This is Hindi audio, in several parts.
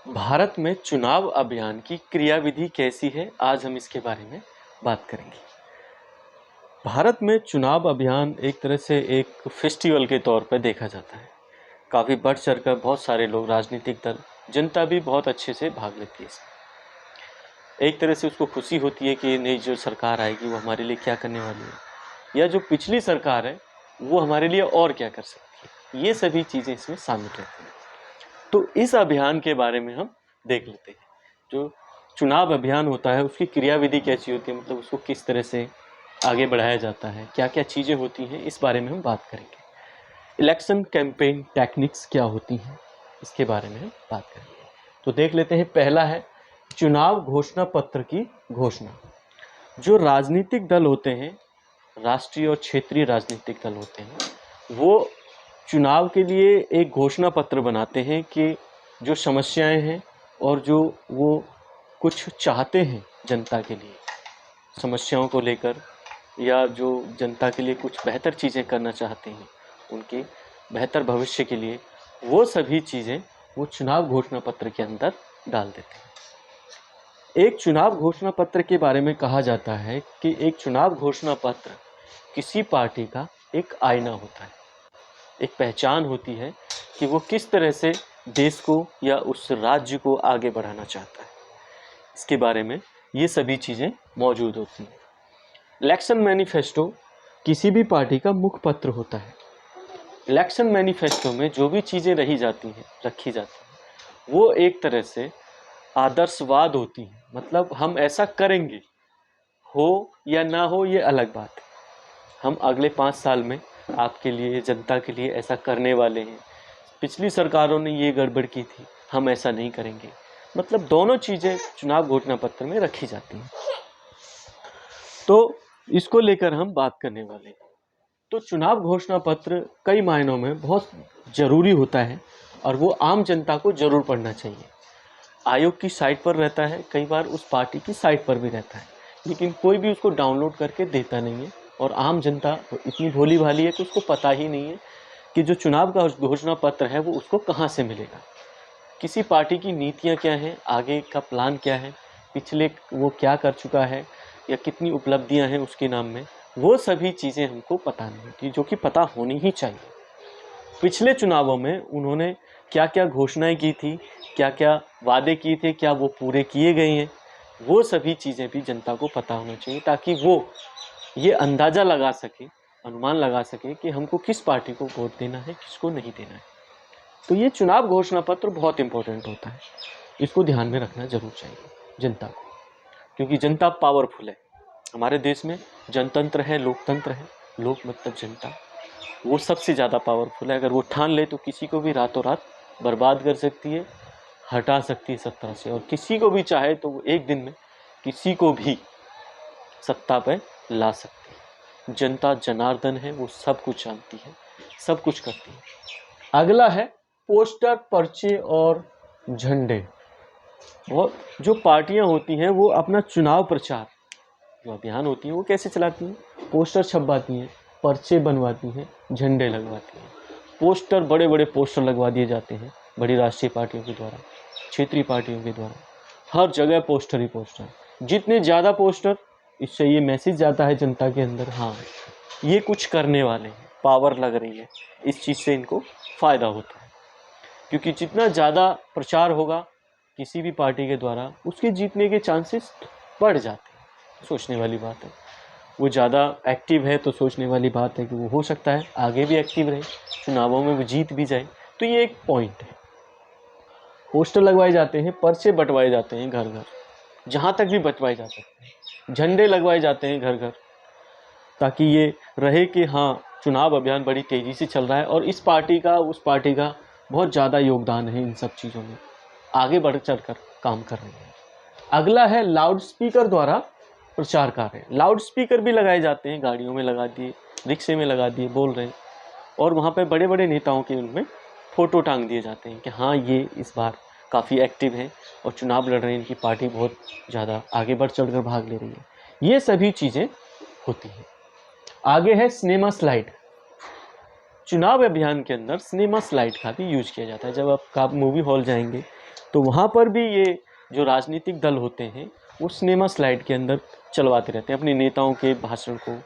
भारत में चुनाव अभियान की क्रियाविधि कैसी है, आज हम इसके बारे में बात करेंगे। भारत में चुनाव अभियान एक तरह से एक फेस्टिवल के तौर पर देखा जाता है। काफ़ी बढ़ चढ़कर बहुत सारे लोग, राजनीतिक दल, जनता भी बहुत अच्छे से भाग लेती है इसमें। एक तरह से उसको खुशी होती है कि नई जो सरकार आएगी वो हमारे लिए क्या करने वाली है, या जो पिछली सरकार है वो हमारे लिए और क्या कर सकती है। ये सभी चीज़ें इसमें शामिल रहती हैं। तो इस अभियान के बारे में हम देख लेते हैं। जो चुनाव अभियान होता है उसकी क्रियाविधि कैसी होती है, मतलब उसको किस तरह से आगे बढ़ाया जाता है, क्या क्या चीज़ें होती हैं, इस बारे में हम बात करेंगे। इलेक्शन कैंपेन टेक्निक्स क्या होती हैं, इसके बारे में हम बात करेंगे। तो देख लेते हैं। पहला है चुनाव घोषणा पत्र की घोषणा। जो राजनीतिक दल होते हैं, राष्ट्रीय और क्षेत्रीय राजनीतिक दल होते हैं, वो चुनाव के लिए एक घोषणा पत्र बनाते हैं कि जो समस्याएं हैं और जो वो कुछ चाहते हैं जनता के लिए, समस्याओं को लेकर, या जो जनता के लिए कुछ बेहतर चीज़ें करना चाहते हैं, उनके बेहतर भविष्य के लिए, वो सभी चीज़ें वो चुनाव घोषणा पत्र के अंदर डाल देते हैं। एक चुनाव घोषणा पत्र के बारे में कहा जाता है कि एक चुनाव घोषणा पत्र किसी पार्टी का एक आईना होता है, एक पहचान होती है कि वो किस तरह से देश को या उस राज्य को आगे बढ़ाना चाहता है। इसके बारे में ये सभी चीज़ें मौजूद होती हैं। इलेक्शन मैनिफेस्टो किसी भी पार्टी का मुख्य पत्र होता है। इलेक्शन मैनिफेस्टो में जो भी चीज़ें रखी जाती हैं, वो एक तरह से आदर्शवाद होती हैं। मतलब हम ऐसा करेंगे, हो या ना हो ये अलग बात है, हम अगले 5 साल में आपके लिए, जनता के लिए ऐसा करने वाले हैं। पिछली सरकारों ने ये गड़बड़ की थी, हम ऐसा नहीं करेंगे। मतलब दोनों चीज़ें चुनाव घोषणा पत्र में रखी जाती हैं। तो इसको लेकर हम बात करने वाले हैं। तो चुनाव घोषणा पत्र कई मायनों में बहुत ज़रूरी होता है और वो आम जनता को ज़रूर पढ़ना चाहिए। आयोग की साइट पर रहता है, कई बार उस पार्टी की साइट पर भी रहता है, लेकिन कोई भी उसको डाउनलोड करके देता नहीं है। और आम जनता इतनी भोली भाली है कि उसको पता ही नहीं है कि जो चुनाव का घोषणा पत्र है वो उसको कहाँ से मिलेगा, किसी पार्टी की नीतियाँ क्या हैं, आगे का प्लान क्या है, पिछले वो क्या कर चुका है, या कितनी उपलब्धियाँ हैं उसके नाम में, वो सभी चीज़ें हमको पता नहीं होती, जो कि पता होनी ही चाहिए। पिछले चुनावों में उन्होंने क्या क्या घोषणाएं की थी, क्या क्या वादे किए थे, क्या वो पूरे किए गए हैं, वो सभी चीज़ें भी जनता को पता होना चाहिए, ताकि वो ये अंदाज़ा लगा सके, अनुमान लगा सके कि हमको किस पार्टी को वोट देना है, किसको नहीं देना है। तो ये चुनाव घोषणा पत्र बहुत इंपॉर्टेंट होता है, इसको ध्यान में रखना जरूर चाहिए जनता को, क्योंकि जनता पावरफुल है। हमारे देश में जनतंत्र है, लोकतंत्र है। लोक मतलब जनता, वो सबसे ज़्यादा पावरफुल है। अगर वो ठान ले तो किसी को भी रातों रात बर्बाद कर सकती है, हटा सकती है सत्ता से, और किसी को भी चाहे तो वो एक दिन में किसी को भी सत्ता पर ला सकती है। जनता जनार्दन है, वो सब कुछ जानती है, सब कुछ करती है। अगला है पोस्टर, पर्चे और झंडे। और जो पार्टियां होती हैं वो अपना चुनाव प्रचार, जो अभियान होती हैं, वो कैसे चलाती हैं? पोस्टर छपवाती हैं, पर्चे बनवाती हैं, झंडे लगवाती हैं। पोस्टर, बड़े बड़े पोस्टर लगवा दिए जाते हैं बड़ी राष्ट्रीय पार्टियों के द्वारा, क्षेत्रीय पार्टियों के द्वारा। हर जगह पोस्टर ही पोस्टर। जितने ज़्यादा पोस्टर, इससे ये मैसेज जाता है जनता के अंदर, हाँ ये कुछ करने वाले हैं, पावर लग रही है, इस चीज़ से इनको फ़ायदा होता है। क्योंकि जितना ज़्यादा प्रचार होगा किसी भी पार्टी के द्वारा, उसके जीतने के चांसेस बढ़ जाते हैं। सोचने वाली बात है, वो ज़्यादा एक्टिव है तो सोचने वाली बात है कि वो हो सकता है आगे भी एक्टिव रहे, चुनावों में वो जीत भी जाए। तो ये एक पॉइंट है। पोस्टर लगवाए जाते हैं, पर्चे बंटवाए जाते हैं घर घर, जहाँ तक भी बंटवाए जा सकते हैं, झंडे लगवाए जाते हैं घर घर, ताकि ये रहे कि हाँ चुनाव अभियान बड़ी तेज़ी से चल रहा है और इस पार्टी का उस पार्टी का बहुत ज़्यादा योगदान है, इन सब चीज़ों में आगे बढ़ चढ़ कर काम कर रही है। अगला है लाउड स्पीकर द्वारा प्रचार कार्य। लाउड स्पीकर भी लगाए जाते हैं, गाड़ियों में लगा दिए, रिक्शे में लगा दिए, बोल रहे हैं, और वहाँ पे बड़े बड़े नेताओं के उनमें फ़ोटो टांग दिए जाते हैं कि हाँ ये इस बार काफ़ी एक्टिव हैं और चुनाव लड़ रहे हैं, इनकी पार्टी बहुत ज़्यादा आगे बढ़ चढ़ कर भाग ले रही है। ये सभी चीज़ें होती हैं। आगे है सिनेमा स्लाइड। चुनाव अभियान के अंदर सिनेमा स्लाइड का भी यूज किया जाता है। जब आप मूवी हॉल जाएंगे तो वहाँ पर भी ये जो राजनीतिक दल होते हैं वो सिनेमा स्लाइड के अंदर चलवाते रहते हैं अपने नेताओं के भाषण को,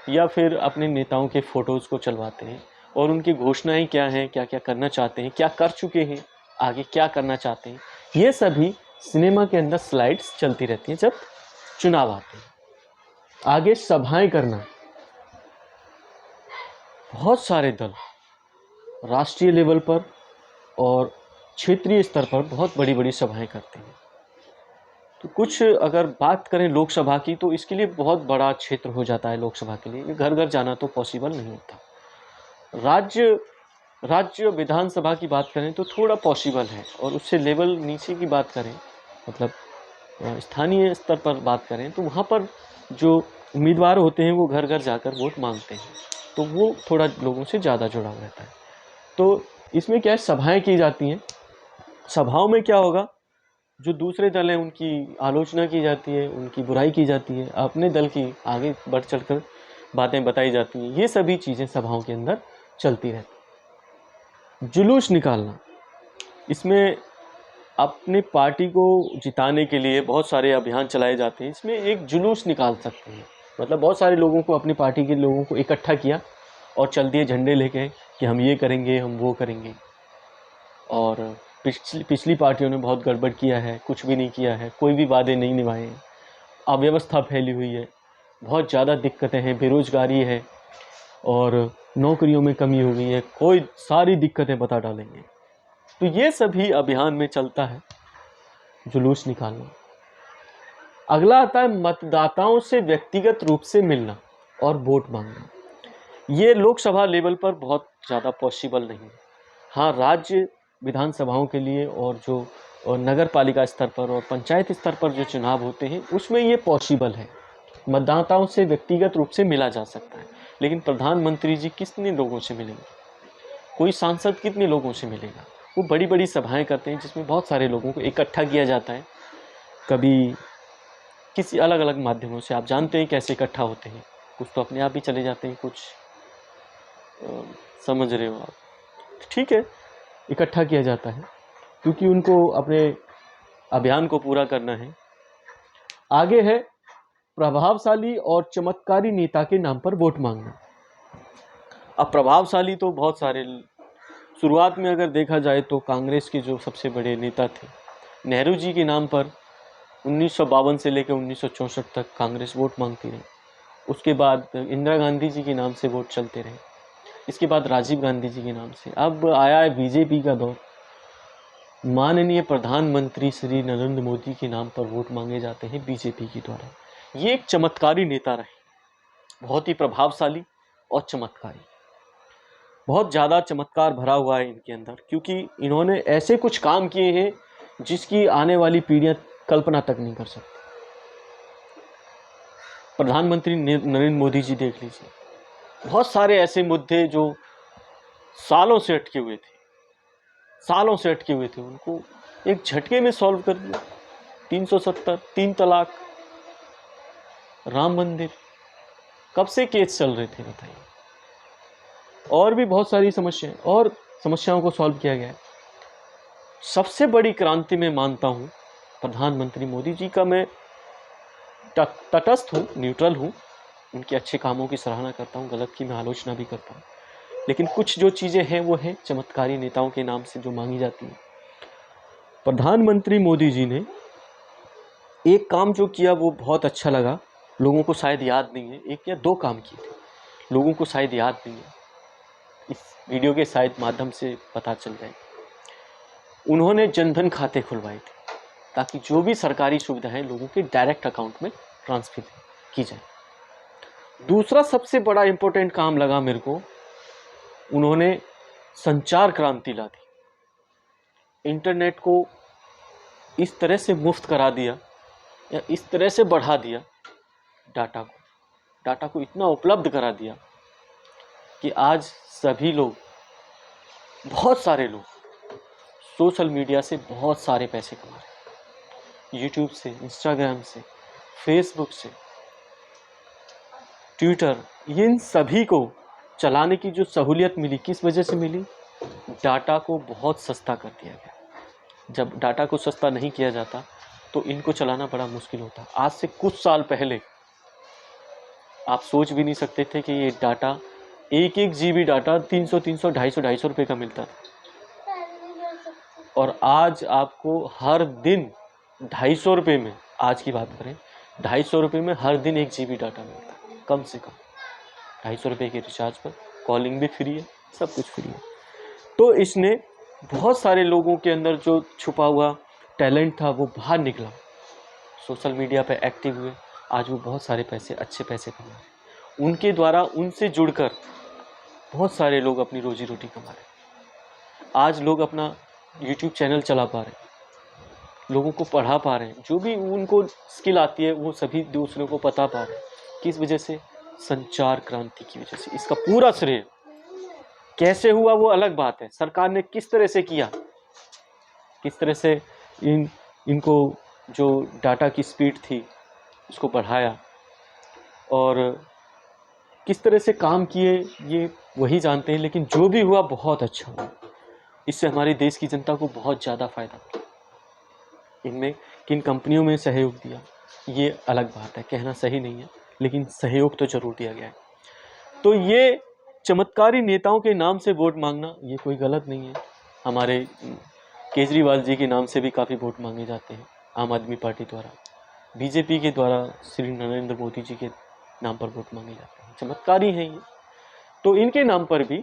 या फिर अपने नेताओं के फ़ोटोज़ को चलवाते हैं और उनकी घोषणाएं क्या हैं, क्या क्या करना चाहते हैं, क्या कर चुके हैं, आगे क्या करना चाहते हैं, ये सभी सिनेमा के अंदर स्लाइड्स चलती रहती हैं जब चुनाव आते हैं। आगे सभाएं करना, बहुत सारे दल राष्ट्रीय लेवल पर और क्षेत्रीय स्तर पर बहुत बड़ी बड़ी सभाएं करते हैं। तो कुछ अगर बात करें लोकसभा की, तो इसके लिए बहुत बड़ा क्षेत्र हो जाता है लोकसभा के लिए, घर घर जाना तो पॉसिबल नहीं होता। राज्य विधानसभा की बात करें तो थोड़ा पॉसिबल है, और उससे लेवल नीचे की बात करें, मतलब स्थानीय स्तर पर बात करें, तो वहाँ पर जो उम्मीदवार होते हैं वो घर घर जाकर वोट मांगते हैं, तो वो थोड़ा लोगों से ज़्यादा जुड़ाव रहता है। तो इसमें क्या है, सभाएं की जाती हैं। सभाओं में क्या होगा, जो दूसरे दल हैं उनकी आलोचना की जाती है, उनकी बुराई की जाती है, अपने दल की आगे बढ़ चढ़कर बातें बताई जाती हैं। ये सभी चीज़ें सभाओं के अंदर चलती रहती। जुलूस निकालना, इसमें अपनी पार्टी को जिताने के लिए बहुत सारे अभियान चलाए जाते हैं। इसमें एक जुलूस निकाल सकते हैं, मतलब बहुत सारे लोगों को, अपनी पार्टी के लोगों को इकट्ठा किया और चल दिए झंडे लेके कि हम ये करेंगे, हम वो करेंगे। और पिछली पार्टियों ने बहुत गड़बड़ किया है, कुछ भी नहीं किया है, कोई भी वादे नहीं निभाए हैं, अव्यवस्था फैली हुई है, बहुत ज़्यादा दिक्कतें हैं, बेरोजगारी है और नौकरियों में कमी हो गई है, कोई सारी दिक्कतें बता डालेंगे। तो ये सभी अभियान में चलता है जुलूस निकालना। अगला आता है मतदाताओं से व्यक्तिगत रूप से मिलना और वोट मांगना। ये लोकसभा लेवल पर बहुत ज़्यादा पॉसिबल नहीं है। हाँ, राज्य विधानसभाओं के लिए और जो नगर पालिका स्तर पर और पंचायत स्तर पर जो चुनाव होते हैं उसमें ये पॉसिबल है, मतदाताओं से व्यक्तिगत रूप से मिला जा सकता है। लेकिन प्रधानमंत्री जी कितने लोगों से मिलेंगे, कोई सांसद कितने लोगों से मिलेगा। वो बड़ी बड़ी सभाएं करते हैं जिसमें बहुत सारे लोगों को इकट्ठा किया जाता है, कभी किसी अलग अलग माध्यमों से। आप जानते हैं कैसे इकट्ठा होते हैं, कुछ तो अपने आप ही चले जाते हैं, कुछ समझ रहे हो आप। ठीक है, इकट्ठा किया जाता है क्योंकि उनको अपने अभियान को पूरा करना है। आगे है प्रभावशाली और चमत्कारी नेता के नाम पर वोट मांगना। अब प्रभावशाली तो बहुत सारे, शुरुआत में अगर देखा जाए तो कांग्रेस के जो सबसे बड़े नेता थे, नेहरू जी के नाम पर 1952 से लेकर 1964 तक कांग्रेस वोट मांगती रही। उसके बाद इंदिरा गांधी जी के नाम से वोट चलते रहे, इसके बाद राजीव गांधी जी के नाम से। अब आया है बीजेपी का दौर, माननीय प्रधानमंत्री श्री नरेंद्र मोदी के नाम पर वोट मांगे जाते हैं बीजेपी के द्वारा। ये एक चमत्कारी नेता रहे, बहुत ही प्रभावशाली और चमत्कारी, बहुत ज़्यादा चमत्कार भरा हुआ है इनके अंदर, क्योंकि इन्होंने ऐसे कुछ काम किए हैं जिसकी आने वाली पीढ़ियां कल्पना तक नहीं कर सकती। प्रधानमंत्री नरेंद्र मोदी जी देख लीजिए, बहुत सारे ऐसे मुद्दे जो सालों से अटके हुए थे, उनको एक झटके में सॉल्व कर दिया। 370, 3 तलाक, राम मंदिर, कब से केस चल रहे थे बताइए। और भी बहुत सारी समस्याओं को सॉल्व किया गया है। सबसे बड़ी क्रांति मैं मानता हूँ प्रधानमंत्री मोदी जी का। मैं तटस्थ हूँ, न्यूट्रल हूँ, उनके अच्छे कामों की सराहना करता हूँ, गलत की मैं आलोचना भी करता हूँ, लेकिन कुछ जो चीज़ें हैं वो हैं चमत्कारी नेताओं के नाम से जो मांगी जाती हैं। प्रधानमंत्री मोदी जी ने एक काम जो किया वो बहुत अच्छा लगा, लोगों को शायद याद नहीं है, 1 या 2 काम किए थे, लोगों को शायद याद नहीं है, इस वीडियो के शायद माध्यम से पता चल जाए। उन्होंने जनधन खाते खुलवाए थे ताकि जो भी सरकारी सुविधाएं लोगों के डायरेक्ट अकाउंट में ट्रांसफर की जाए। दूसरा सबसे बड़ा इंपॉर्टेंट काम लगा मेरे को, उन्होंने संचार क्रांति ला दी। इंटरनेट को इस तरह से मुफ्त करा दिया या इस तरह से बढ़ा दिया, डाटा को इतना उपलब्ध करा दिया कि आज सभी लोग, बहुत सारे लोग सोशल मीडिया से बहुत सारे पैसे कमा रहे हैं। यूट्यूब से, इंस्टाग्राम से, फेसबुक से, ट्विटर, इन सभी को चलाने की जो सहूलियत मिली, किस वजह से मिली? डाटा को बहुत सस्ता कर दिया गया। जब डाटा को सस्ता नहीं किया जाता तो इनको चलाना बड़ा मुश्किल होता। आज से कुछ साल पहले आप सोच भी नहीं सकते थे कि ये डाटा, एक एक जीबी डाटा 300 300 250 रुपए का मिलता था, और आज आपको हर दिन 250 रुपये में, आज की बात करें 250 रुपये में हर दिन 1 जीबी डाटा मिलता है, कम से कम 250 रुपये के रिचार्ज पर। कॉलिंग भी फ्री है, सब कुछ फ्री है। तो इसने बहुत सारे लोगों के अंदर जो छुपा हुआ टैलेंट था वो बाहर निकला, सोशल मीडिया पे एक्टिव हुए, आज वो बहुत सारे पैसे, अच्छे पैसे कमा रहे हैं। उनके द्वारा, उनसे जुड़कर बहुत सारे लोग अपनी रोजी रोटी कमा रहे हैं। आज लोग अपना यूट्यूब चैनल चला पा रहे हैं, लोगों को पढ़ा पा रहे हैं, जो भी उनको स्किल आती है वो सभी दूसरों को पता पा रहे हैं। किस वजह से? संचार क्रांति की वजह से। इसका पूरा श्रेय कैसे हुआ वो अलग बात है, सरकार ने किस तरह से किया, किस तरह से इनको जो डाटा की स्पीड थी उसको बढ़ाया और किस तरह से काम किए, ये वही जानते हैं। लेकिन जो भी हुआ बहुत अच्छा हुआ, इससे हमारे देश की जनता को बहुत ज़्यादा फायदा मिला। इनमें किन कंपनियों में सहयोग दिया ये अलग बात है, कहना सही नहीं है, लेकिन सहयोग तो जरूर दिया गया है। तो ये चमत्कारी नेताओं के नाम से वोट मांगना ये कोई गलत नहीं है। हमारे केजरीवाल जी के नाम से भी काफ़ी वोट मांगे जाते हैं आम आदमी पार्टी द्वारा, बीजेपी के द्वारा श्री नरेंद्र मोदी जी के नाम पर वोट मांगे जाते हैं, चमत्कारी हैं ये। तो इनके नाम पर भी